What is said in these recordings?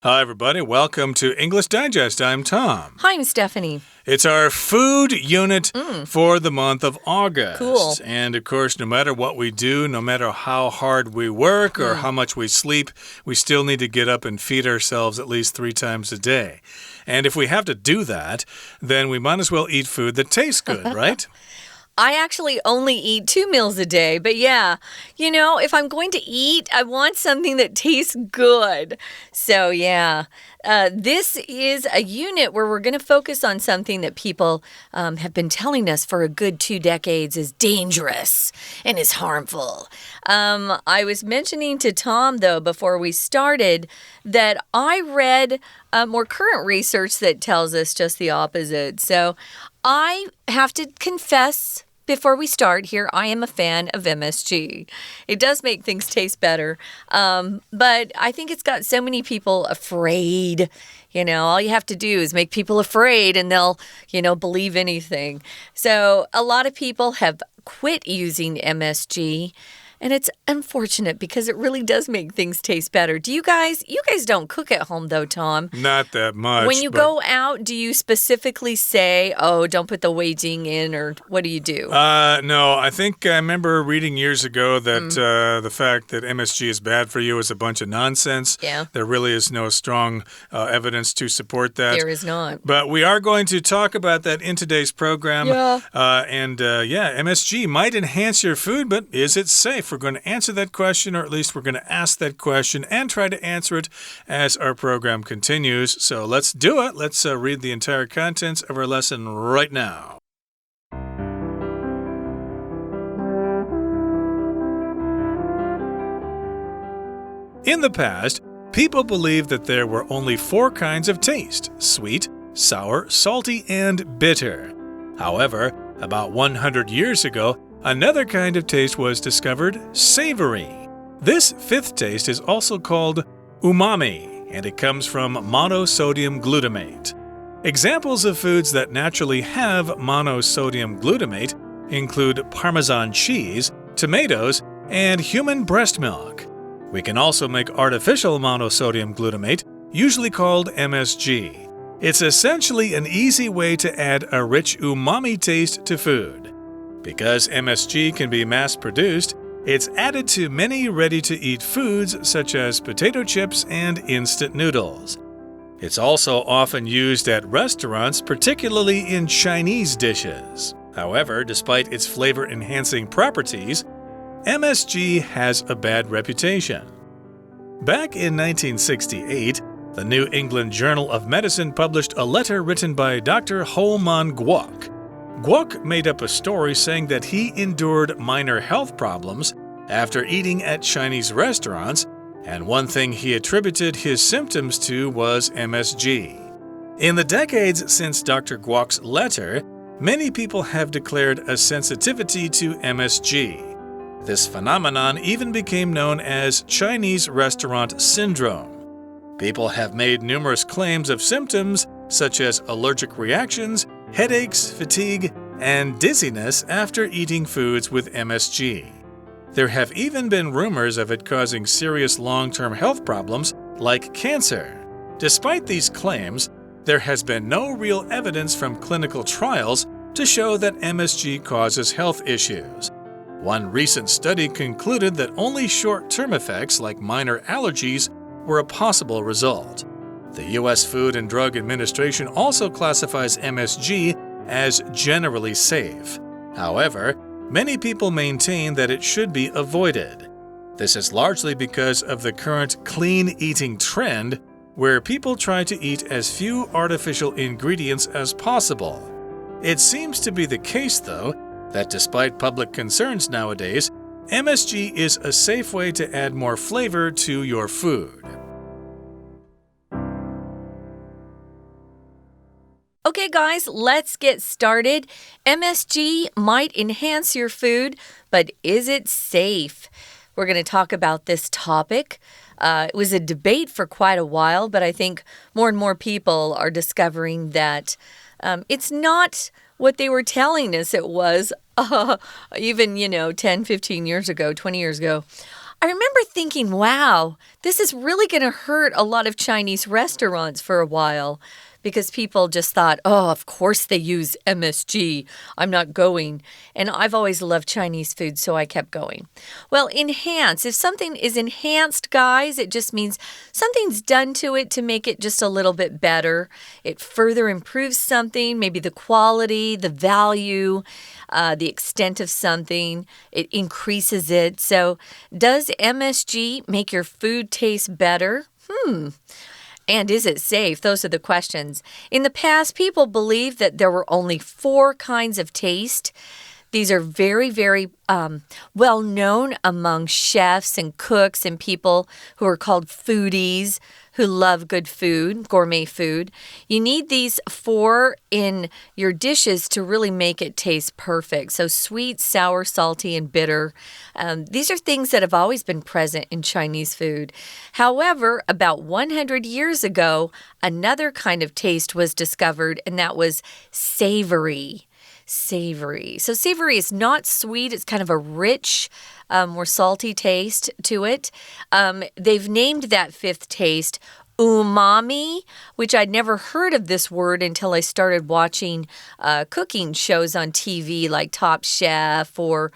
Hi, everybody. Welcome to English Digest. I'm Tom. Hi, I'm Stephanie. It's our food unit for the month of August. Cool. And, of course, no matter what we do, no matter how hard we work or how much we sleep, we still need to get up and feed ourselves at least 3 times a day. And if we have to do that, then we might as well eat food that tastes good, right? I actually only eat 2 meals a day, but yeah, if I'm going to eat, I want something that tastes good. So yeah, this is a unit where we're going to focus on something that people have been telling us for a good 2 decades is dangerous and is harmful. I was mentioning to Tom, though, before we started, that I read more current research that tells us just the opposite. So I have to confess, before we start here, I am a fan of MSG. It does make things taste better, but I think it's got so many people afraid. All you have to do is make people afraid and they'll, believe anything. So a lot of people have quit using MSG. And it's unfortunate because it really does make things taste better. You guys don't cook at home, though, Tom. Not that much. When you go out, do you specifically say, oh, don't put the Beijing in, or what do you do? No, I think I remember reading years ago that the fact that MSG is bad for you is a bunch of nonsense. Yeah. There really is no strong evidence to support that. There is not. But we are going to talk about that in today's program. Yeah. MSG might enhance your food, but is it safe? We're going to answer that question, or at least we're going to ask that question and try to answer it as our program continues. So let's do it. Let's read the entire contents of our lesson right now. In the past, people believed that there were only 4 kinds of taste: sweet, sour, salty, and bitter. However, about 100 years ago, another kind of taste was discovered: savory. This 5th taste is also called umami, and it comes from monosodium glutamate. Examples of foods that naturally have monosodium glutamate include Parmesan cheese, tomatoes, and human breast milk. We can also make artificial monosodium glutamate, usually called MSG. It's essentially an easy way to add a rich umami taste to food. Because MSG can be mass-produced, it's added to many ready-to-eat foods such as potato chips and instant noodles. It's also often used at restaurants, particularly in Chinese dishes. However, despite its flavor-enhancing properties, MSG has a bad reputation. Back in 1968, the New England Journal of Medicine published a letter written by Dr. Ho-Man Guok. Guok made up a story saying that he endured minor health problems after eating at Chinese restaurants, and one thing he attributed his symptoms to was MSG. In the decades since Dr. Guok's letter, many people have declared a sensitivity to MSG. This phenomenon even became known as Chinese restaurant syndrome. People have made numerous claims of symptoms such as allergic reactions, headaches, fatigue, and dizziness after eating foods with MSG. There have even been rumors of it causing serious long-term health problems like cancer. Despite these claims, there has been no real evidence from clinical trials to show that MSG causes health issues. One recent study concluded that only short-term effects like minor allergies were a possible result. The U.S. Food and Drug Administration also classifies MSG as generally safe. However, many people maintain that it should be avoided. This is largely because of the current clean eating trend, where people try to eat as few artificial ingredients as possible. It seems to be the case, though, that despite public concerns nowadays, MSG is a safe way to add more flavor to your food. Okay, guys, let's get started. MSG might enhance your food, but is it safe? We're going to talk about this topic. It was a debate for quite a while, but I think more and more people are discovering that it's not what they were telling us it was even, 10, 15 years ago, 20 years ago. I remember thinking, wow, this is really going to hurt a lot of Chinese restaurants for a while. Because people just thought, oh, of course they use MSG. I'm not going. And I've always loved Chinese food, so I kept going. Well, enhance. If something is enhanced, guys, it just means something's done to it to make it just a little bit better. It further improves something, maybe the quality, the value, the extent of something. It increases it. So does MSG make your food taste better? And is it safe? Those are the questions. In the past, people believed that there were only 4 kinds of taste. These are very, very well known among chefs and cooks and people who are called foodies, who love good food, gourmet food. You need these 4 in your dishes to really make it taste perfect. So sweet, sour, salty, and bitter. These are things that have always been present in Chinese food. However, about 100 years ago, another kind of taste was discovered, and that was savory. Savory. So savory is not sweet. It's kind of a rich, more salty taste to it. They've named that 5th taste umami, which I'd never heard of this word until I started watching cooking shows on TV like Top Chef or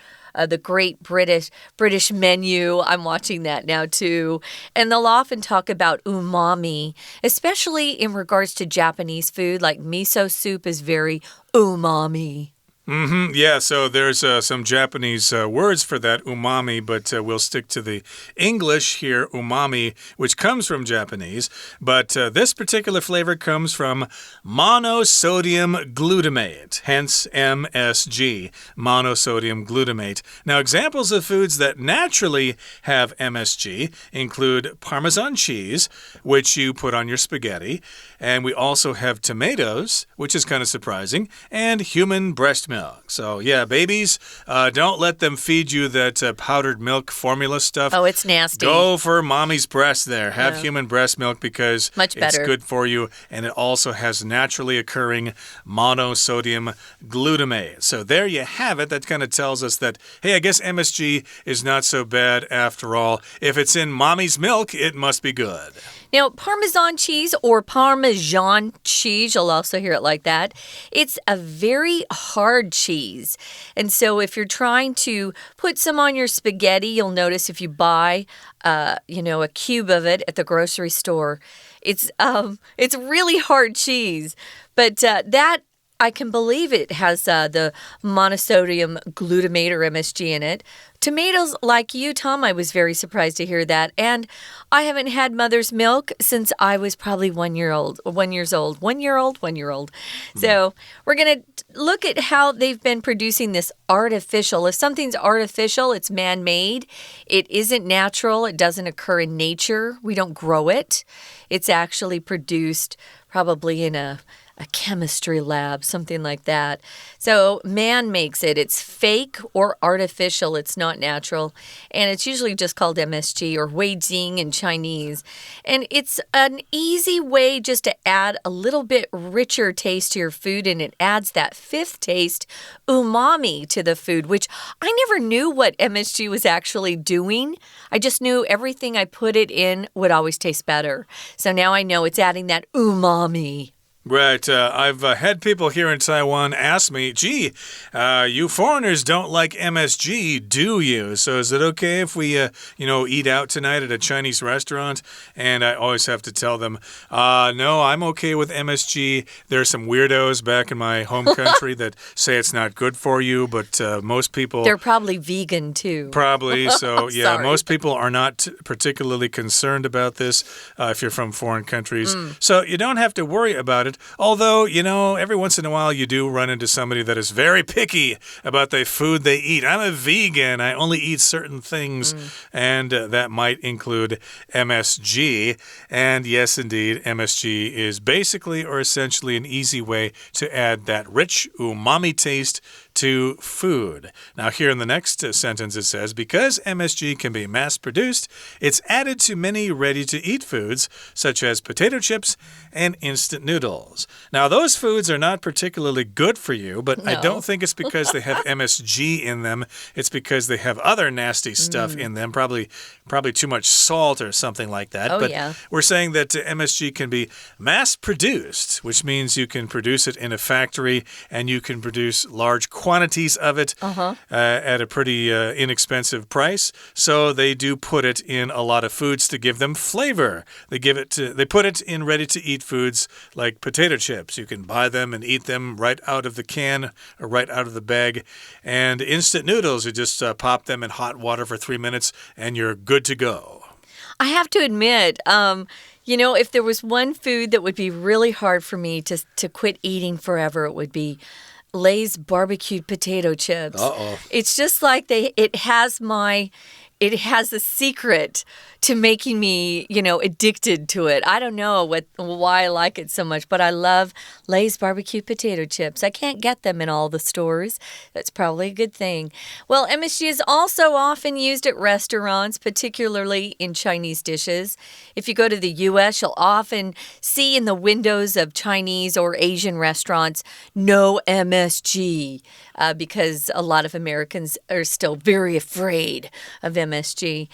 the Great British Menu. I'm watching that now too. And they'll often talk about umami, especially in regards to Japanese food, like miso soup is very umami. Yeah, so there's some Japanese words for that, umami, but we'll stick to the English here, umami, which comes from Japanese. But this particular flavor comes from monosodium glutamate, hence MSG, monosodium glutamate. Now, examples of foods that naturally have MSG include Parmesan cheese, which you put on your spaghetti. And we also have tomatoes, which is kind of surprising, and human breast milk. So, yeah, babies, don't let them feed you that powdered milk formula stuff. Oh, it's nasty. Go for mommy's breast there. Have human breast milk because it's good for you. And it also has naturally occurring monosodium glutamate. So there you have it. That kind of tells us that, hey, I guess MSG is not so bad after all. If it's in mommy's milk, it must be good. Now, Parmesan cheese or Parmesan cheese, you'll also hear it like that. It's a very hard cheese. And so if you're trying to put some on your spaghetti, you'll notice if you buy, a cube of it at the grocery store, it's really hard cheese. But that I can believe it has the monosodium glutamate or MSG in it. Tomatoes, like you, Tom, I was very surprised to hear that. And I haven't had mother's milk since I was probably 1 year old. So we're going to look at how they've been producing this artificial. If something's artificial, it's man-made. It isn't natural. It doesn't occur in nature. We don't grow it. It's actually produced probably in a chemistry lab, something like that. So man makes it. It's fake or artificial. It's not natural. And it's usually just called MSG or Weijing in Chinese. And it's an easy way just to add a little bit richer taste to your food. And it adds that 5th taste, umami, to the food, which I never knew what MSG was actually doing. I just knew everything I put it in would always taste better. So now I know it's adding that umami. Right. I've had people here in Taiwan ask me, gee, you foreigners don't like MSG, do you? So is it okay if we, eat out tonight at a Chinese restaurant? And I always have to tell them, no, I'm okay with MSG. There are some weirdos back in my home country that say it's not good for you, but most people... They're probably vegan, too. Probably. So, yeah, most people are not particularly concerned about this if you're from foreign countries. So you don't have to worry about it. Although, every once in a while you do run into somebody that is very picky about the food they eat. I'm a vegan. I only eat certain things. And that might include MSG. And yes, indeed, MSG is basically or essentially an easy way to add that rich umami taste to food. Now, here in the next sentence, it says, because MSG can be mass-produced, it's added to many ready-to-eat foods, such as potato chips and instant noodles. Now, those foods are not particularly good for you, but I don't think it's because they have MSG in them. It's because they have other nasty stuff in them, probably too much salt or something like that. Oh, but yeah. We're saying that MSG can be mass-produced, which means you can produce it in a factory and you can produce large quantities of it at a pretty inexpensive price. So they do put it in a lot of foods to give them flavor. They put it in ready-to-eat foods like potato chips. You can buy them and eat them right out of the can or right out of the bag. And instant noodles, you just pop them in hot water for 3 minutes and you're good to go. I have to admit, if there was one food that would be really hard for me to quit eating forever, it would be Lay's barbecued potato chips. It's just like it has the secret to making me, addicted to it. I don't know why I like it so much, but I love Lay's barbecued potato chips. I can't get them in all the stores. That's probably a good thing. Well, MSG is also often used at restaurants, particularly in Chinese dishes. If you go to the U.S., you'll often see in the windows of Chinese or Asian restaurants, no MSG, because a lot of Americans are still very afraid of MSG.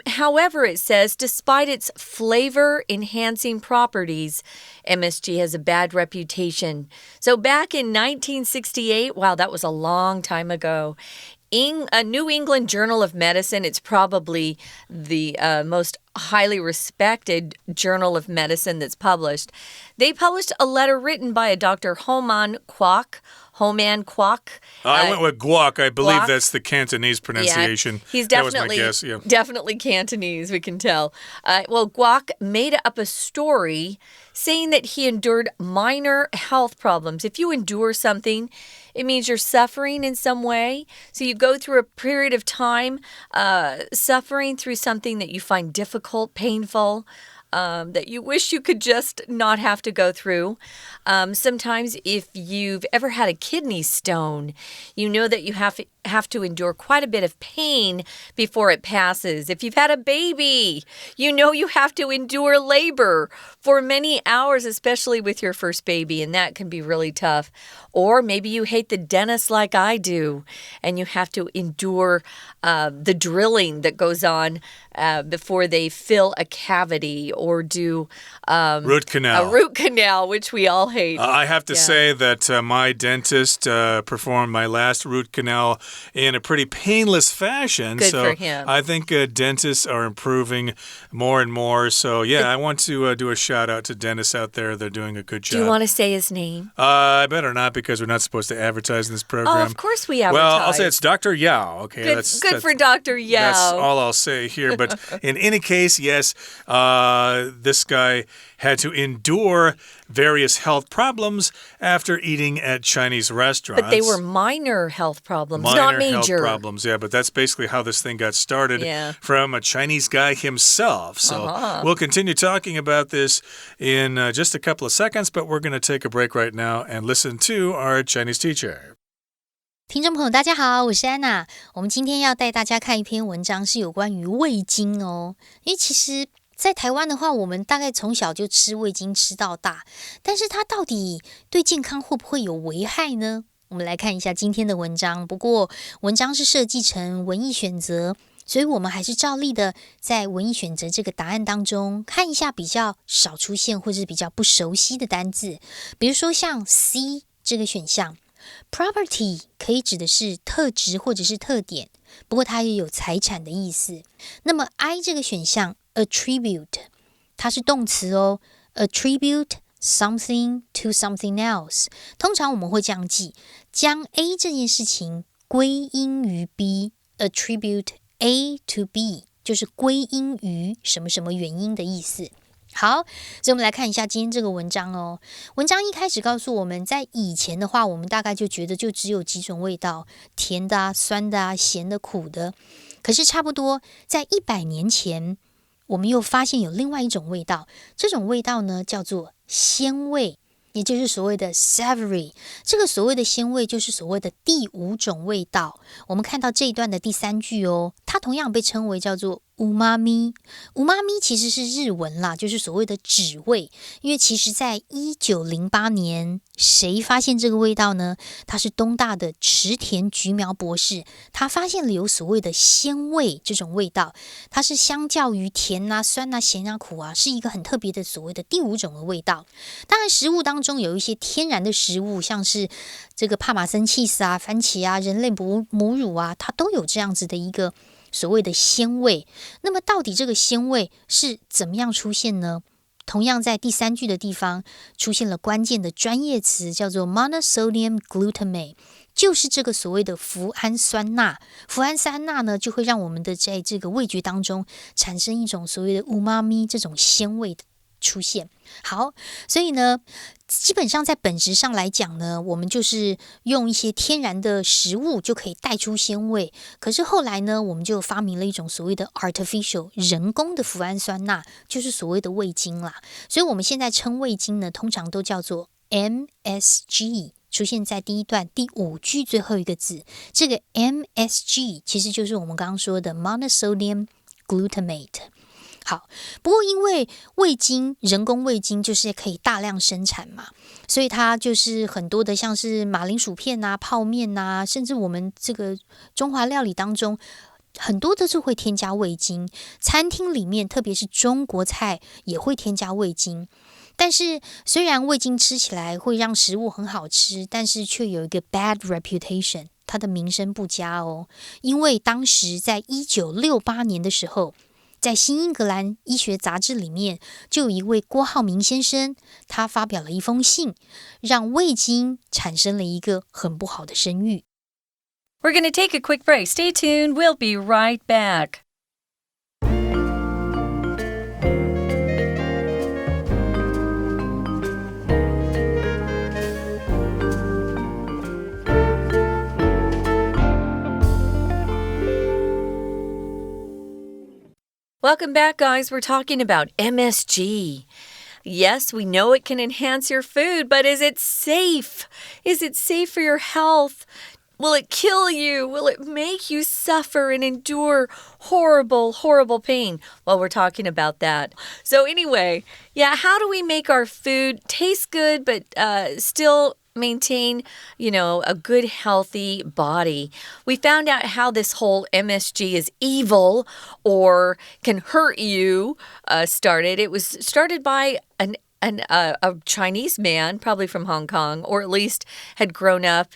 However, it says, despite its flavor-enhancing properties, MSG has a bad reputation. So back in 1968, wow, that was a long time ago, a New England Journal of Medicine, it's probably the most highly respected journal of medicine that's published. They published a letter written by a Dr. Homan Kwok. I went with guac. I believe guac. That's the Cantonese pronunciation. Yeah, he's definitely, that was my guess, definitely Cantonese, we can tell. Guac made up a story saying that he endured minor health problems. If you endure something, it means you're suffering in some way. So you go through a period of time suffering through something that you find difficult, painful, that you wish you could just not have to go through. Sometimes if you've ever had a kidney stone, you know that you have to endure quite a bit of pain before it passes. If you've had a baby, you know you have to endure labor for many hours, especially with your first baby, and that can be really tough. Or maybe you hate the dentist like I do, and you have to endure the drilling that goes on before they fill a cavity or do root canal. A root canal, which we all hate. I have to say that my dentist performed my last root canal in a pretty painless fashion. Good for him. I think dentists are improving more and more. So, I want to do a shout out to dentists out there. They're doing a good job. Do you want to say his name? I better not because we're not supposed to advertise in this program. Oh, of course we advertise. Well, I'll say it's Dr. Yao. Okay, good for Dr. Yao. That's all I'll say here. But in any case, yes, this guy had to endure various health problems after eating at Chinese restaurants. But they were minor health problems, not major. Health problems, but that's basically how this thing got started from a Chinese guy himself. So we'll continue talking about this in just a couple of seconds, but we're going to take a break right now and listen to our Chinese teacher. 听众朋友大家好，我是安娜。我们今天要带大家看一篇文章，是有关于味精哦。因为其实在台湾的话，我们大概从小就吃味精吃到大，但是它到底对健康会不会有危害呢？我们来看一下今天的文章。不过文章是设计成文意选择，所以我们还是照例的在文意选择这个答案当中看一下比较少出现或是比较不熟悉的单字。比如说像 C 这个选项，Property 可以指的是特质或者是特点，不过它也有财产的意思。那么 I 这个选项 Attribute 它是动词哦 Attribute something to something else 通常我们会这样记，将 A 这件事情归因于 B Attribute A to B 就是归因于什么什么原因的意思。好，所以我们来看一下今天这个文章哦。文章一开始告诉我们，在以前的话，我们大概就觉得就只有几种味道，甜的啊、酸的啊、咸的、苦的。可是差不多在100年前，我们又发现有另外一种味道，这种味道呢叫做鲜味。也就是所谓的 savory， 这个所谓的鲜味就是所谓的第5种味道。我们看到这一段的第3句哦，它同样被称为叫做umami。umami 其实是日文啦，就是所谓的脂味。因为其实在1908年，谁发现这个味道呢？他是东大的池田菊苗博士，他发现了有所谓的鲜味这种味道，它是相较于甜啊、酸啊、咸啊、苦啊，是一个很特别的所谓的第5种的味道。当然食物当中有一些天然的食物，像是这个帕玛森起司啊、番茄啊、人类母乳啊，它都有这样子的一个所谓的鲜味。那么到底这个鲜味是怎么样出现呢？同样在第3句的地方出现了关键的专业词，叫做 monosodium glutamate， 就是这个所谓的脯氨酸钠。脯氨酸钠呢，就会让我们的在这个味觉当中产生一种所谓的 umami 这种鲜味的出现。好，所以呢，基本上在本质上来讲呢，我们就是用一些天然的食物就可以带出鲜味。可是后来呢，我们就发明了一种所谓的 artificial 人工的脯氨酸钠，就是所谓的味精啦。所以我们现在称味精呢，通常都叫做 MSG， 出现在第1段第5句最后一个字。这个 MSG 其实就是我们刚刚说的 monosodium glutamate。好，不过因为味精，人工味精就是可以大量生产嘛，所以它就是很多的像是马铃薯片啊、泡面啊，甚至我们这个中华料理当中，很多都是会添加味精。餐厅里面，特别是中国菜也会添加味精。但是虽然味精吃起来会让食物很好吃，但是却有一个 bad reputation， 它的名声不佳哦。因为当时在1968年的时候，在新英格兰医学杂志里面，就有一位郭浩明先生，他发表了一封信，让味精产生了一个很不好的声誉。We're going to take a quick break. Stay tuned. We'll be right back. Welcome back, guys. We're talking about MSG. Yes, we know it can enhance your food, but is it safe? Is it safe for your health? Will it kill you? Will it make you suffer and endure horrible, horrible pain? Well, we're talking about that. So anyway, yeah, how do we make our food taste good but still maintain, a good, healthy body? We found out how this whole MSG is evil or can hurt you started. It was started by a Chinese man, probably from Hong Kong, or at least had grown up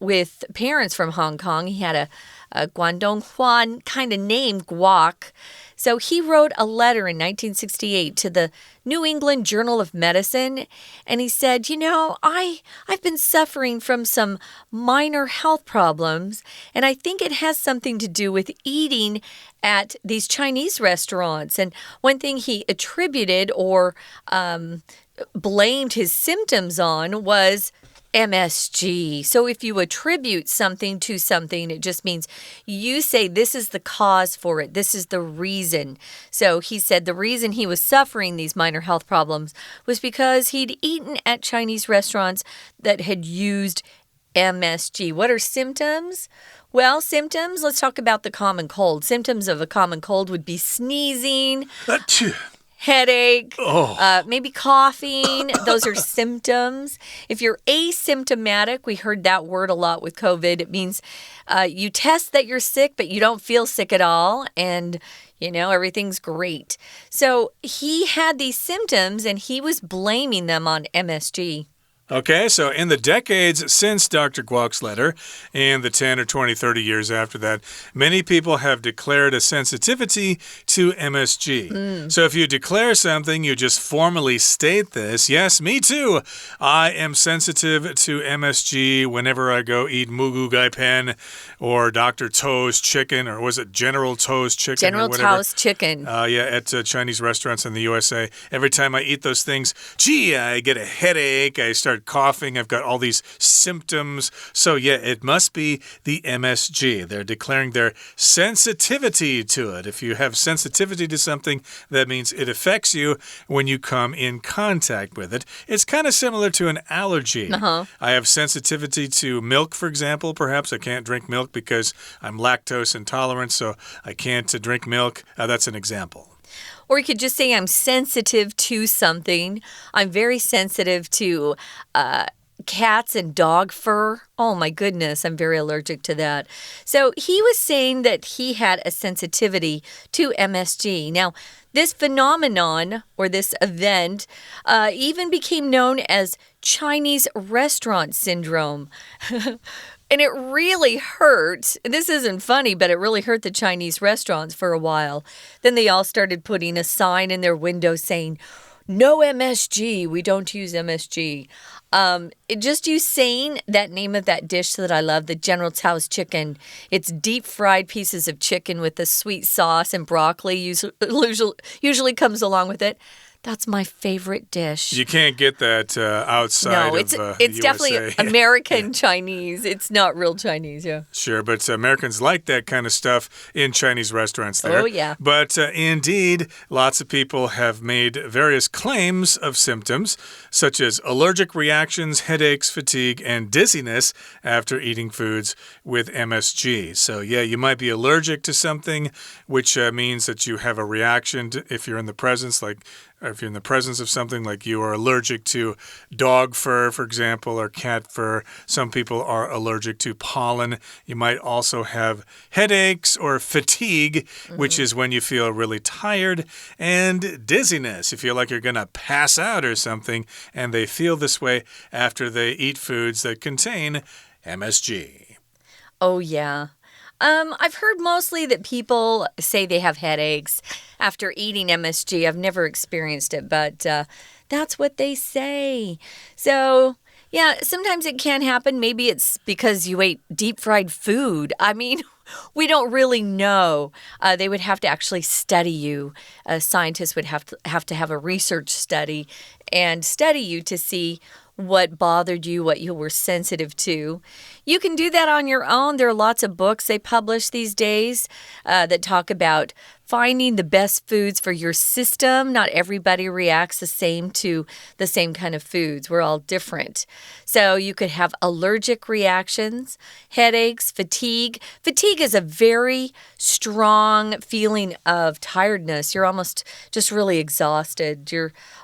with parents from Hong Kong. He had a Guangdong Huan kind of name, guac. So he wrote a letter in 1968 to the New England Journal of Medicine, and he said, I've been suffering from some minor health problems, and I think it has something to do with eating at these Chinese restaurants. And one thing he attributed or blamed his symptoms on was MSG. So if you attribute something to something, it just means you say this is the cause for it. This is the reason. So he said the reason he was suffering these minor health problems was because he'd eaten at Chinese restaurants that had used MSG. What are symptoms? Well, symptoms, let's talk about the common cold. Symptoms of a common cold would be sneezing, headache, maybe coughing. Those are symptoms. If you're asymptomatic, we heard that word a lot with COVID. It means you test that you're sick, but you don't feel sick at all, and everything's great. So he had these symptoms, and he was blaming them on MSG. Okay, so in the decades since Dr. Guok's letter, and the 10 or 20, 30 years after that, many people have declared a sensitivity to MSG. So if you declare something, you just formally state this. Yes, me too. I am sensitive to MSG whenever I go eat Mugu Gai Pen or Dr. To's chicken, or was it General To's chicken? General To's chicken. At Chinese restaurants in the USA. Every time I eat those things, gee, I get a headache. I start started coughing. I've got all these symptoms. So, yeah, it must be the MSG. They're declaring their sensitivity to it. If you have sensitivity to something, that means it affects you when you come in contact with it. It's kind of similar to an allergy. I have sensitivity to milk, for example. Perhaps I can't drink milk because I'm lactose intolerant, so I can't drink milk. That's an example. Or you could just say I'm sensitive to something. I'm very sensitive to cats and dog fur. Oh my goodness, I'm very allergic to that. So he was saying that he had a sensitivity to MSG. Now, this phenomenon or this event even became known as Chinese restaurant syndrome. And it really hurt. This isn't funny, but it really hurt the Chinese restaurants for a while. Then they all started putting a sign in their window saying, "No MSG. We don't use MSG." Just you saying that name of that dish that I love, the General Tso's chicken. It's deep fried pieces of chicken with a sweet sauce and broccoli usually comes along with it. That's my favorite dish. You can't get that outside it's of it's USA. definitely American Chinese. It's not real Chinese, yeah. Sure, but Americans like that kind of stuff in Chinese restaurants there. Oh, yeah. But indeed, lots of people have made various claims of symptoms, such as allergic reactions, headaches, fatigue, and dizziness after eating foods with MSG. So, yeah, you might be allergic to something, which means that you have a reaction if you're in the presence, if you're in the presence of something like you are allergic to dog fur, for example, or cat fur. Some people are allergic to pollen. You might also have headaches or fatigue, which is when you feel really tired, and dizziness. You feel like you're going to pass out or something, and they feel this way after they eat foods that contain MSG. Oh, yeah. I've heard mostly that people say they have headaches after eating MSG. I've never experienced it, but that's what they say. So, yeah, sometimes it can happen. Maybe it's because you ate deep-fried food. I mean, we don't really know. They would have to actually study you. Scientists would have to have a research study and study you to see what bothered you, what you were sensitive to. You can do that on your own. There are lots of books they publish these days that talk about finding the best foods for your system. Not everybody reacts the same to the same kind of foods. We're all different. So you could have allergic reactions, headaches, fatigue. Fatigue is a very strong feeling of tiredness. You're almost just really exhausted.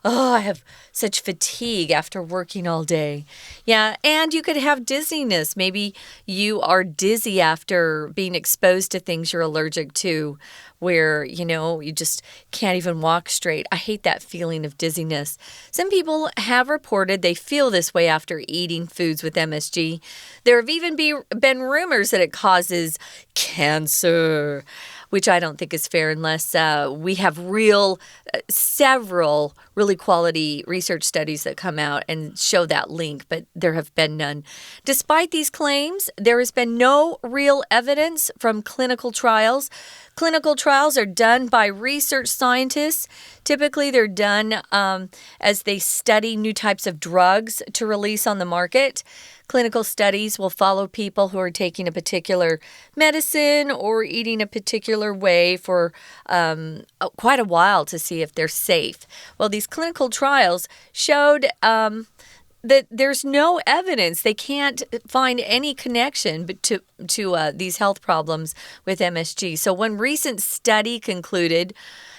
I have such fatigue after working all day. Yeah, and you could have dizziness. Maybe you are dizzy after being exposed to things you're allergic to, where, you just can't even walk straight. I hate that feeling of dizziness. Some people have reported they feel this way after eating foods with MSG. There have even been rumors that it causes cancer, which I don't think is fair unless we have several really quality research studies that come out and show that link, but there have been none. Despite these claims, there has been no real evidence from clinical trials. Clinical trials are done by research scientists. Typically, they're done as they study new types of drugs to release on the market. Clinical studies will follow people who are taking a particular medicine or eating a particular way for quite a while to see if they're safe. Well, these clinical trials showed that there's no evidence. They can't find any connection to these health problems with MSG. So one recent study concluded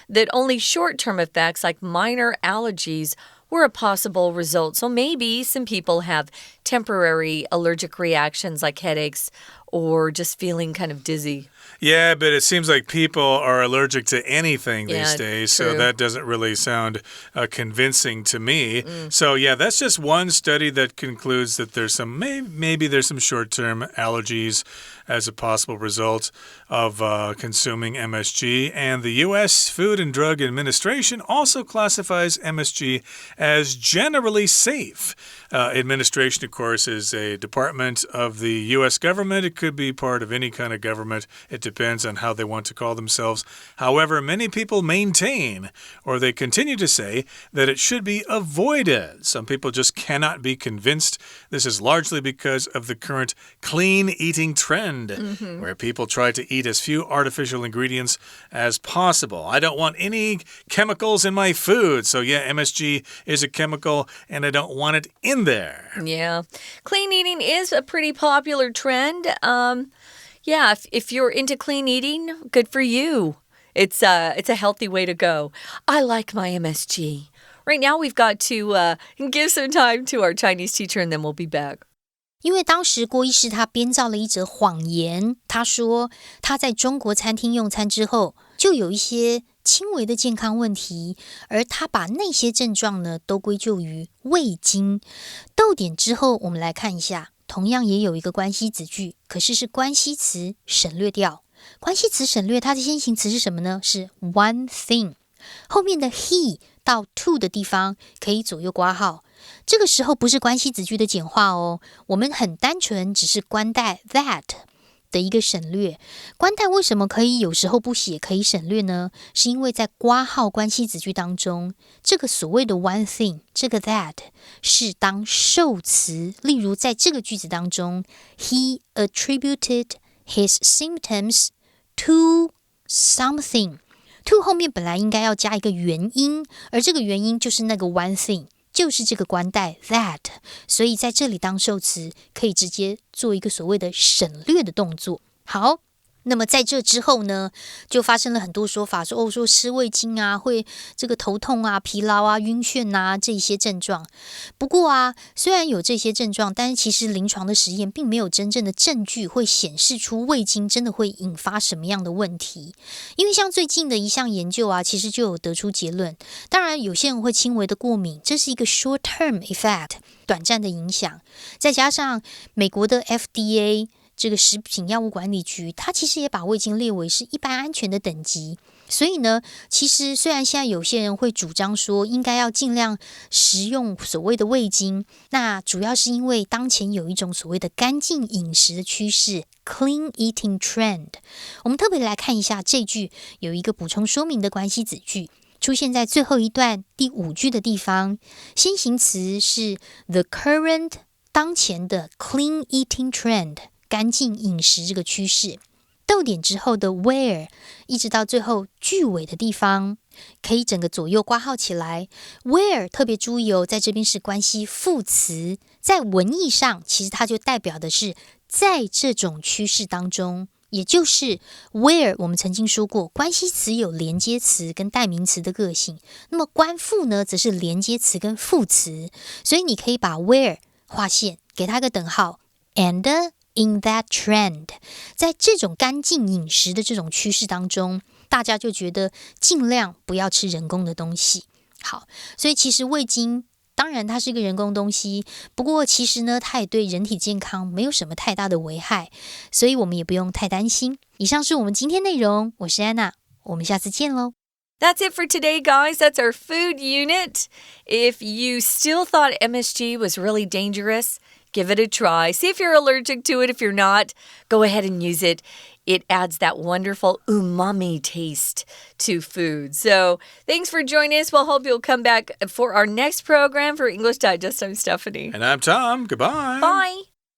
that only short-term effects like minor allergies were a possible result. So maybe some people have temporary allergic reactions like headaches or just feeling kind of dizzy. Yeah, but it seems like people are allergic to anything these days, true. so that doesn't really sound convincing to me. So yeah, that's just one study that concludes that there's maybe there's some short-term allergies as a possible result of consuming MSG. And the U.S. Food and Drug Administration also classifies MSG as generally safe. Administration, of course, is a department of the U.S. government. It could be part of any kind of government. It depends on how they want to call themselves. However, many people maintain, or they continue to say, that it should be avoided. Some people just cannot be convinced. This is largely because of the current clean eating trend, where people try to eat as few artificial ingredients as possible. I don't want any chemicals in my food. So yeah, MSG is a chemical, and I don't want it in there. Yeah. Clean eating is a pretty popular trend. Yeah, if you're into clean eating, good for you. It's a healthy way to go. I like my MSG. Right now, we've got to give some time to our Chinese teacher, and then we'll be back. 因为当时郭医师他编造了一则谎言，他说他在中国餐厅用餐之后，就有一些轻微的健康问题，而他把那些症状呢都归咎于味精。逗点之后，我们来看一下，同样也有一个关系子句，可是关系词省略掉。关系词省略，它的先行词是什么呢？是 one thing。后面的 he 到 to 的地方可以左右括号，这个时候不是关系子句的简化哦，我们很单纯只是冠带 that 的一个省略。冠带为什么可以有时候不写可以省略呢？是因为在括号关系子句当中，这个所谓的 one thing 这个 that 是当受词，例如在这个句子当中 he attributed his symptoms to something。to 后面本来应该要加一个原因，而这个原因就是那个 one thing， 就是这个冠带 that， 所以在这里当受词可以直接做一个所谓的省略的动作。好，那么在这之后呢，就发生了很多说法，说吃味精啊会这个头痛啊、疲劳啊、晕眩啊这些症状。不过啊，虽然有这些症状，但是其实临床的实验并没有真正的证据会显示出味精真的会引发什么样的问题。因为像最近的一项研究啊，其实就有得出结论。当然，有些人会轻微的过敏，这是一个 short-term effect， 短暂的影响。再加上美国的 FDA。这个食品药物管理局，它其实也把味精列为是一般安全的等级。所以呢，其实虽然现在有些人会主张说应该要尽量食用所谓的味精，那主要是因为当前有一种所谓的干净饮食的趋势 clean eating trend。 我们特别来看一下这句有一个补充说明的关系子句，出现在最后一段第5句的地方，先行词是 the current 当前的 clean eating trend，干净饮食这个趋势，逗点之后的 where 一直到最后句尾的地方，可以整个左右括号起来。where 特别注意哦，在这边是关系副词，在文意上其实它就代表的是在这种趋势当中，也就是 where 我们曾经说过，关系词有连接词跟代名词的个性，那么关副呢则是连接词跟副词，所以你可以把 where 划线，给它个等号 and in that trend， 在这种干净饮食的这种趋势当中，大家就觉得尽量不要吃人工的东西。好，所以其实味精当然它是一个人工东西，不过其实呢，它也对人体健康没有什么太大的危害，所以我们也不用太担心。以上是我们今天内容，我是安娜，我们下次见喽。That's it for today, guys. That's our food unit. If you still thought MSG was really dangerous, give it a try. See if you're allergic to it. If you're not, go ahead and use it. It adds that wonderful umami taste to food. So thanks for joining us. We'll hope you'll come back for our next program for English Digest. I'm Stephanie. And I'm Tom. Goodbye. Bye.